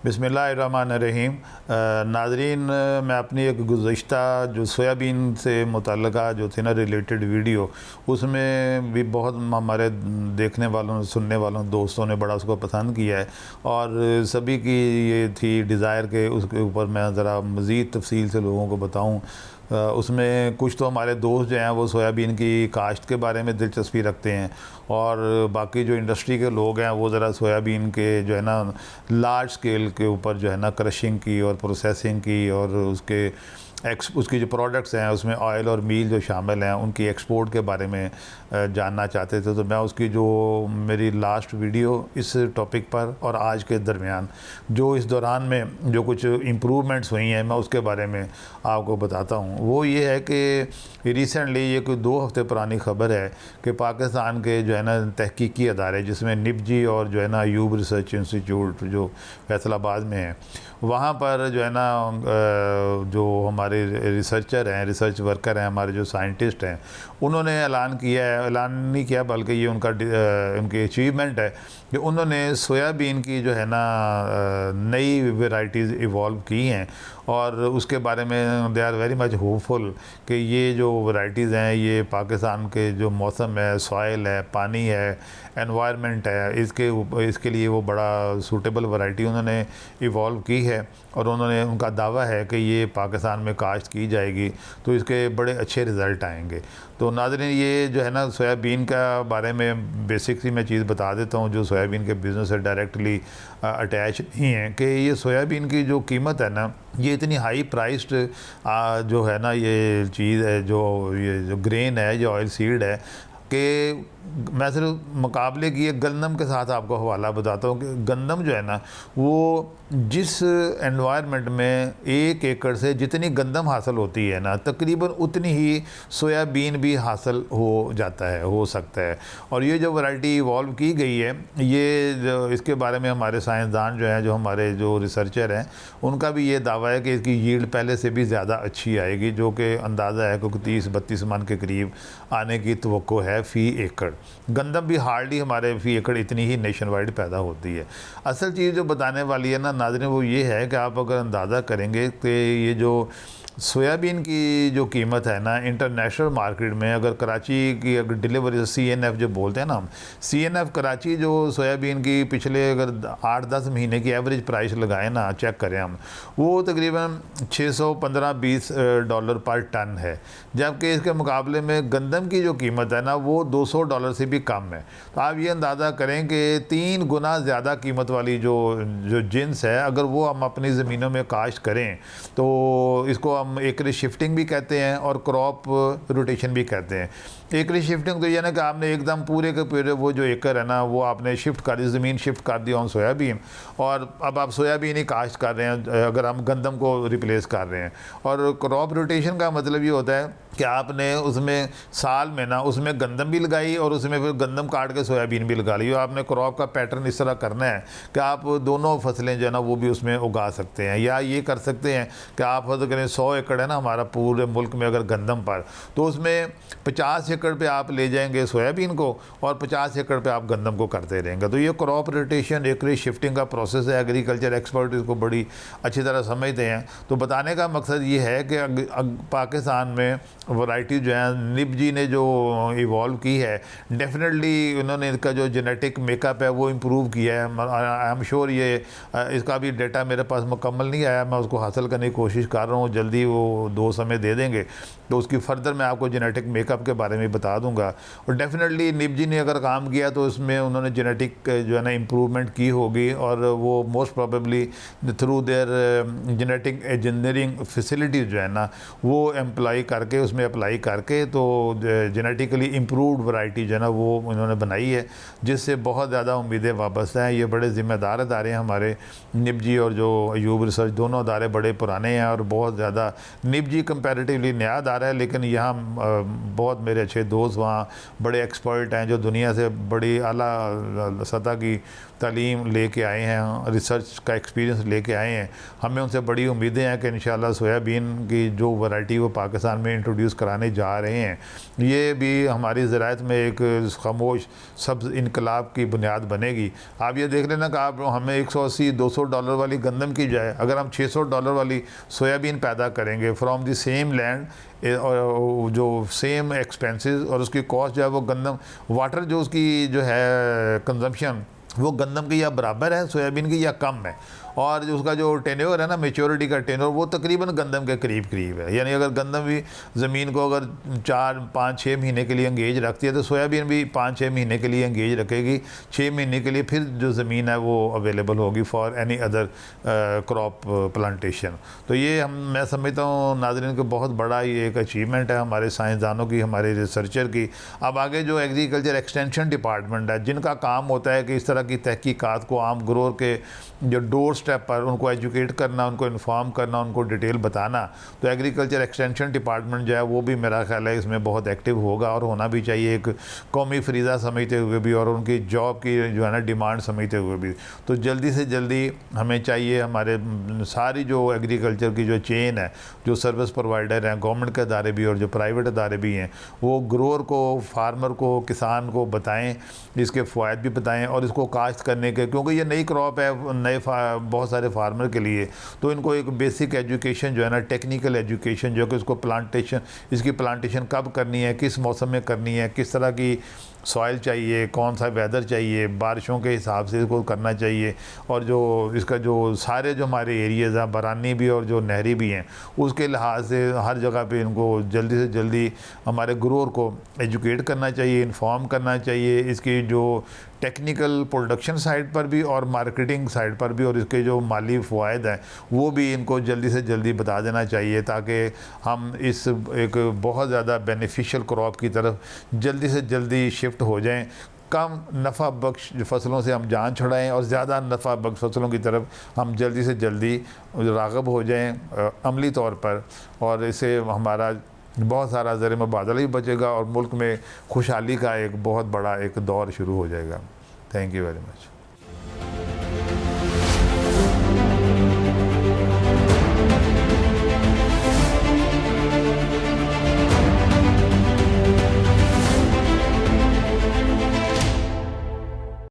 बिस्मिल्लाहिर्रहमानिर्रहीम। नाज़रीन, मैं अपनी एक गुज़श्ता जो सोयाबीन से मुतल्लिक़ा जो थी ना रिलेटेड वीडियो, उसमें भी बहुत हमारे देखने वालों, सुनने वालों, दोस्तों ने बड़ा उसको पसंद किया है और सभी की ये थी डिज़ायर के उसके ऊपर मैं ज़रा मज़ीद तफ़सील से लोगों को बताऊँ। उसमें कुछ तो हमारे दोस्त जो हैं वो सोयाबीन की काश्त के बारे में दिलचस्पी रखते हैं और बाकी जो इंडस्ट्री के लोग हैं वो ज़रा सोयाबीन के जो है ना लार्ज स्केल के ऊपर जो है ना क्रशिंग की और प्रोसेसिंग की और उसकी जो प्रोडक्ट्स हैं उसमें ऑयल और मील जो शामिल हैं उनकी एक्सपोर्ट के बारे में जानना चाहते थे। तो मैं उसकी जो मेरी लास्ट वीडियो इस टॉपिक पर और आज के दरमियान जो इस दौरान में जो कुछ इम्प्रूवमेंट्स हुई हैं मैं उसके बारे में आपको बताता हूँ। वो ये है कि रिसेंटली ये कोई 2 हफ़्ते पुरानी ख़बर है कि पाकिस्तान के जो है ना तहकीकी अदारे जिसमें निपजी और जो है ना अयूब रिसर्च इंस्टीट्यूट जो फैसलाबाद में है, वहाँ पर जो है ना जो हमारे रिसर्चर हैं, रिसर्च वर्कर हैं, हमारे जो साइंटिस्ट हैं, उन्होंने ऐलान किया है, ऐलान नहीं किया बल्कि ये उनकी अचीवमेंट है कि उन्होंने सोयाबीन की जो है ना नई वैरायटीज़ इवॉल्व की हैं और उसके बारे में they are very much hopeful कि ये जो वैरायटीज़ हैं ये पाकिस्तान के जो मौसम है, सॉइल है, पानी है, एनवायरनमेंट है, इसके लिए वो बड़ा सूटेबल वैरायटी उन्होंने इवॉल्व की है और उनका दावा है कि ये पाकिस्तान में काश्त की जाएगी तो इसके बड़े अच्छे रिज़ल्ट आएंगे। तो नाज़रीन, ये जो है ना सोयाबीन का बारे में बेसिक सी मैं चीज़ बता देता हूँ जो सोयाबीन के बिज़नेस से डायरेक्टली अटैच नहीं है कि ये सोयाबीन की जो कीमत है ना ये इतनी हाई प्राइस्ड जो है ना ये चीज़ है, ये जो ग्रेन है, जो ऑयल सीड है कि मैं सिर्फ मुकाबले की एक गंदम के साथ आपको हवाला बताता हूँ कि गंदम जो है ना वो जिस एनवायरनमेंट में 1 एकड़ से जितनी गंदम हासिल होती है ना तकरीबन उतनी ही सोयाबीन भी हासिल हो सकता है। और ये जो वैरायटी इवॉल्व की गई है ये जो इसके बारे में हमारे साइंसदान जो हैं, जो हमारे जो रिसर्चर हैं, उनका भी ये दावा है कि इसकी यील्ड पहले से भी ज़्यादा अच्छी आएगी, जो कि अंदाज़ा है कि 30-32 मन के करीब आने की तवक्को है फ़ी एकड़। गंदम भी हार्डली हमारे फ़ी एकड़ इतनी ही नेशन वाइड पैदा होती है। असल चीज़ जो बताने वाली है ना नाज़रीन वो ये है कि आप अगर अंदाज़ा करेंगे कि ये जो सोयाबीन की जो कीमत है ना इंटरनेशनल मार्केट में, अगर कराची की अगर डिलीवरी CNF जो बोलते हैं ना हम, CNF कराची जो सोयाबीन की पिछले अगर 8-10 महीने की एवरेज प्राइस लगाएं ना, चेक करें हम, वो तकरीबन $615-20 पर टन है, जबकि इसके मुकाबले में गंदम की जो कीमत है ना वो $200 से भी कम है। तो आप ये अंदाज़ा करें कि 3 गुना ज़्यादा कीमत वाली जो जिन्स है अगर वो हम अपनी ज़मीनों में काश्त करें तो इसको हम एकरेज शिफ्टिंग भी कहते हैं और क्रॉप रोटेशन भी कहते हैं। एकरेज शिफ्टिंग तो ये ना कि आपने एकदम पूरे के पूरे वो जो एकड़ है ना वो आपने शिफ्ट कर दी, ज़मीन शिफ्ट कर दी ऑन सोयाबीन, और अब आप सोयाबीन ही काश्त कर रहे हैं अगर हम गंदम को रिप्लेस कर रहे हैं। और क्रॉप रोटेशन का मतलब ये होता है कि आपने उसमें साल में ना उसमें गंदम भी लगाई और उसमें फिर गंदम काट के सोयाबीन भी लगा ली। आपने क्रॉप का पैटर्न इस तरह करना है कि आप दोनों फसलें जो है ना वो भी उसमें उगा सकते हैं, या ये कर सकते हैं कि आप फर्ज करें 100 एकड़ है ना हमारा पूरे मुल्क में अगर गंदम पर, तो उसमें 50 एकड़ पे आप ले जाएंगे सोयाबीन को और 50 एकड़ पे आप गंदम को करते रहेंगे। तो ये क्रॉप रोटेशन एकरेज शिफ्टिंग का प्रोसेस है। एग्रीकल्चर एक्सपर्ट इसको बड़ी अच्छी तरह समझते हैं। तो बताने का मकसद ये है कि पाकिस्तान में वैरायटी जो है निपजी ने जो इवॉल्व की है, डेफिनेटली उन्होंने इसका जो जेनेटिक मेकअप है वो इम्प्रूव किया है। आई एम श्योर ये इसका भी डेटा मेरे पास मुकम्मल नहीं आया, मैं उसको हासिल करने की कोशिश कर रहा हूँ, जल्दी वो 2 समय दे देंगे तो उसकी फर्दर मैं आपको जेनेटिक मेकअप के बारे में बता दूंगा। और डेफिनेटली निपजी ने अगर काम किया तो उसमें उन्होंने जेनेटिक जो है ना इम्प्रूवमेंट की होगी और वो most probably through their genetic engineering facilities जो है ना वो अप्लाई करके तो जेनेटिकली इम्प्रूव्ड वैरायटी जो है ना वो इन्होंने बनाई है, जिससे बहुत ज़्यादा उम्मीदें वाबस्ता हैं। ये बड़े ज़िम्मेदार अदारे हैं हमारे निपजी और जो अयूब रिसर्च, दोनों अदारे बड़े पुराने हैं और बहुत ज़्यादा निपजी कंपैरेटिवली नया अदारा है, लेकिन यहाँ बहुत मेरे अच्छे दोस्त वहाँ बड़े एक्सपर्ट हैं जो दुनिया से बड़ी आला सतह की तालीम लेके आए हैं, रिसर्च का एक्सपीरियंस लेके आए हैं। हमें उनसे बड़ी उम्मीदें हैं कि इंशाल्लाह सोयाबीन की जो वैरायटी वो पाकिस्तान में इंट्रोड्यूस कराने जा रहे हैं, ये भी हमारी ज़राअत में एक खामोश सब्ज़ इनकलाब की बुनियाद बनेगी। आप ये देख लेना कि आप हमें 180-200 डॉलर वाली गंदम की जाए अगर हम 600 डॉलर वाली सोयाबीन पैदा करेंगे फ्रॉम द सेम लैंड, और जो सेम एक्सपेंसेस और उसकी कॉस्ट जो है वो गंदम वाटर जो उसकी जो है कंजम्पशन वो गंदम की या बराबर है सोयाबीन की या कम है, और जो उसका जो टेन्योर है ना, मेच्योरिटी का टेन्योर, वो तकरीबन गंदम के करीब करीब है। यानी अगर गंदम भी ज़मीन को अगर 4-5-6 महीने के लिए एंगेज रखती है तो सोयाबीन भी 5-6 महीने के लिए एंगेज रखेगी। 6 महीने के लिए फिर जो ज़मीन है वो अवेलेबल होगी for any other crop plantation. तो ये मैं समझता हूँ नाज़रीन को बहुत बड़ा ये एक अचीवमेंट है हमारे साइंसदानों की, हमारे रिसर्चर की। अब आगे जो एग्रीकल्चर एक्सटेंशन डिपार्टमेंट है जिनका काम होता है कि इस तरह की तहकीकात को आम ग्रोअर के जो डोर स्टेप पर उनको एजुकेट करना, उनको इन्फॉर्म करना, उनको डिटेल बताना, तो एग्रीकल्चर एक्सटेंशन डिपार्टमेंट जो है वो भी मेरा ख्याल है इसमें बहुत एक्टिव होगा और होना भी चाहिए, एक कौमी फरीज़ा समझते हुए भी और उनकी जॉब की जो है ना डिमांड समझते हुए भी। तो जल्दी से जल्दी हमें चाहिए हमारे सारी जो एग्रीकल्चर की जो चेन है, जो सर्विस प्रोवाइडर हैं, गवर्नमेंट के अदारे भी और जो प्राइवेट अदारे भी हैं, वो ग्रोअर को, फार्मर को, किसान को बताएँ, इसके फ़वाइद भी बताएँ और इसको काश्त करने के, क्योंकि ये नई क्रॉप है नए बहुत सारे फार्मर के लिए, तो इनको एक बेसिक एजुकेशन जो है ना, टेक्निकल एजुकेशन जो कि इसको प्लांटेशन, इसकी प्लांटेशन कब करनी है, किस मौसम में करनी है, किस तरह की सॉइल चाहिए, कौन सा वेदर चाहिए, बारिशों के हिसाब से इसको करना चाहिए, और जो इसका जो सारे जो हमारे एरियाज़ हैं बरानी भी और जो नहरी भी हैं उसके लिहाज से हर जगह पे इनको जल्दी से जल्दी हमारे ग्रोअर को एजुकेट करना चाहिए, इन्फॉर्म करना चाहिए, इसकी जो टेक्निकल प्रोडक्शन साइड पर भी और मार्केटिंग साइड पर भी और इसके जो माली फ़वाइद हैं वो भी इनको जल्दी से जल्दी बता देना चाहिए, ताकि हम इस एक बहुत ज़्यादा बेनिफिशियल क्रॉप की तरफ जल्दी से जल्दी शिफ्ट हो जाएं, कम नफ़ा बख्श फसलों से हम जान छुड़ाएं और ज़्यादा नफ़ा बख्श फसलों की तरफ हम जल्दी से जल्दी राग़िब हो जाएं अमली तौर पर, और इससे हमारा बहुत सारा ज़र मुबादला भी बचेगा और मुल्क में खुशहाली का एक बहुत बड़ा एक दौर शुरू हो जाएगा। Thank you very much.